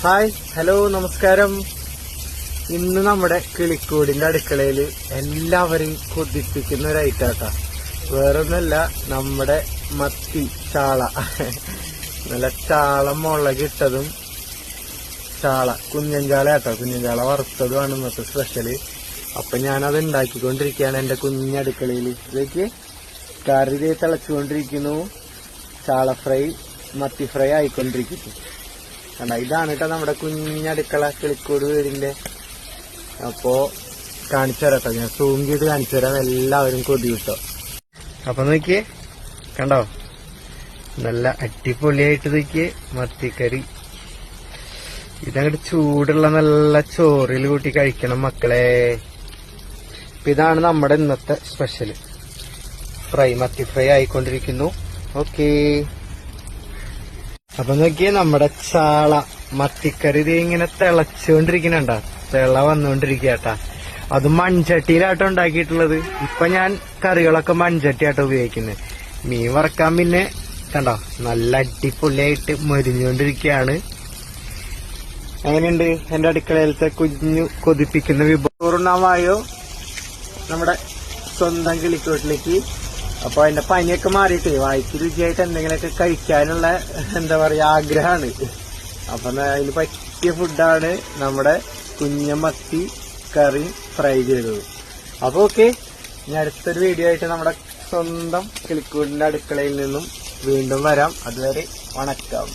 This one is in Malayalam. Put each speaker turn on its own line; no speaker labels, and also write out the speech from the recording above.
ഹായ്, ഹലോ, നമസ്കാരം. ഇന്ന് നമ്മുടെ കിളിക്കൂടിന്റെ അടുക്കളയിൽ എല്ലാവരെയും കൊതിപ്പിക്കുന്ന ഒരു ഐറ്റാട്ടാ. വേറൊന്നല്ല, നമ്മുടെ മത്തി ചാള. നല്ല ചാള മുളകിട്ടതും കുഞ്ഞൻ ചാള കേട്ടോ. കുഞ്ഞൻ ചാള വറുത്തതുമാണ് ഇന്നത്തെ സ്പെഷ്യല്. അപ്പൊ ഞാനത് ഉണ്ടാക്കിക്കൊണ്ടിരിക്കുകയാണ് എന്റെ കുഞ്ഞടുക്കളയിൽ. ഇതൊക്കെ കറി തിളച്ചുകൊണ്ടിരിക്കുന്നു. ചാള ഫ്രൈ, മത്തി ഫ്രൈ ആയിക്കൊണ്ടിരിക്കുന്നു. കണ്ട, ഇതാണ് കേട്ടോ നമ്മുടെ കുഞ്ഞടുക്കള കിളിക്കൂട് വീടിന്റെ. അപ്പോ കാണിച്ചു തരാട്ടോ, ഞാൻ സൂം ചെയ്ത് കാണിച്ചു തരാം. എല്ലാവരും കൊതി കിട്ടോ. അപ്പൊ നോക്കിയേ, കണ്ടോ, നല്ല അടിപൊളിയായിട്ട് നോക്കിയേ മത്തിക്കറി. ഇതങ്ങോട്ട് ചൂടുള്ള നല്ല ചോറിൽ കൂട്ടി കഴിക്കണം മക്കളെ. ഇതാണ് നമ്മുടെ ഇന്നത്തെ സ്പെഷ്യൽ ഫ്രൈ. മത്തി ഫ്രൈ ആയിക്കൊണ്ടിരിക്കുന്നു. ഓക്കേ, അപ്പൊ നോക്കിയേ നമ്മുടെ ചാള മത്തിക്കറി ഇത് ഇങ്ങനെ തിളച്ചുകൊണ്ടിരിക്കുന്നുണ്ടാ. തിള വന്നുകൊണ്ടിരിക്കട്ടാ. അത് മൺചട്ടിയിലാട്ടോ ഉണ്ടാക്കിയിട്ടുള്ളത്. ഇപ്പൊ ഞാൻ കറികളൊക്കെ മൺചട്ടിയാട്ടോ ഉപയോഗിക്കുന്നത്. മീൻ വറക്കാൻ പിന്നെ കണ്ടോ നല്ല അടിപൊളിയായിട്ട് മൊരിഞ്ഞുകൊണ്ടിരിക്കുകയാണ്. എങ്ങനെയുണ്ട് എന്റെ അടുക്കളയിലത്തെ കുഞ്ഞു കൊതിപ്പിക്കുന്ന വിഭവമായോ നമ്മുടെ സ്വന്തം കിളിക്കൂട്ടിലേക്ക്. അപ്പൊ അതിന്റെ പനിയൊക്കെ മാറിയിട്ട് വായിക്ക് രുചിയായിട്ട് എന്തെങ്കിലുമൊക്കെ കഴിക്കാനുള്ള എന്താ പറയാ ആഗ്രഹമാണ്. അപ്പൊ അതിന് പറ്റിയ ഫുഡാണ് നമ്മുടെ കുഞ്ഞമത്തി കറി ഫ്രൈ ചെയ്തത്. അപ്പൊ ഓക്കെ, ഇനി അടുത്തൊരു വീഡിയോ ആയിട്ട് നമ്മുടെ സ്വന്തം കിളിക്കൂടിന്റെ അടുക്കളയിൽ നിന്നും വീണ്ടും വരാം. അതുവരെ വണക്കം.